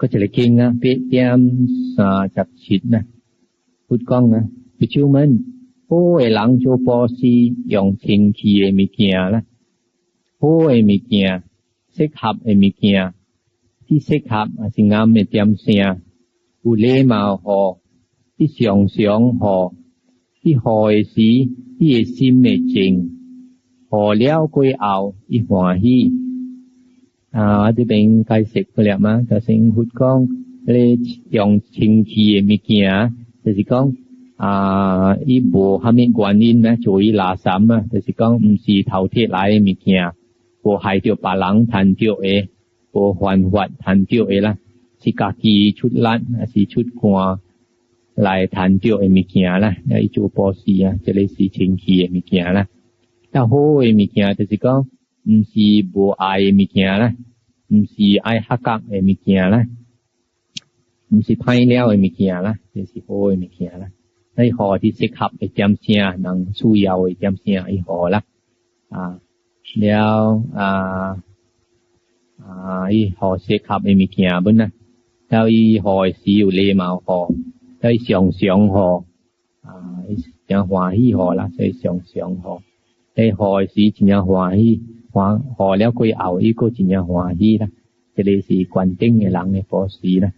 ก็จะเลยเก่งนะเปียเตรียมจับฉิดนะพุทธกล้องนะไปชิวมันโอ้ยหลังโชปอซียองเชงคีเอมิเกียละโอ้ยมิเกียเซ็กฮับเอมิเกียที่เซ็กฮับสิงามเมเตียมเซียอุเลมาหอที่เสียงหอที่หอยสีที่ซิมเมจริงหอแล้วก็เอาอีหัวฮีที่เป็นไกเสกไปแล้วมั้งแต่สิ่งพุทธกล้องเลยยองเชงคีเอมิเกียแต่สิกล้องอีโบฮามิกวนอินนะโจยลาสามอ่ะแต่สิกล้องสีเท่าเทศไรมิเกียโบหายเดียวปาหลังทันเดียวโบหวันวัดทันเดียวละสิกากีชุดลัดสีชุดกัวลายทันเดียวมิเกียละแล้วอีโจปอสีจะเลยสีเชงคีมิเกียละถ้าโหมิเกียแต่สิกล้องสีโบไอมิเกียละสีไอฮักกักมิเกียละสีไพ่เลี้ยวมิเกียละแต่สิโหมิเกียละไอ้หอที่เซ็กขับไอ้จำเสียนังสู้ยาวไอ้จำเสียไอ้หอละแล้วไอ้หอเซ็กขับไอ้มิเกียบุญนะแล้วไอ้หอสีอยู่เลมาหอแล้วไอ้เสียงหอไอ้ยังหัวฮีหอละใส่เสียงหอไอ้หอสีจินยังหัวฮีหอแล้วก็เอาไอ้ก็จินยังหัวฮีละจะเลยสีกวนติ้งในหลังในปอสีนะ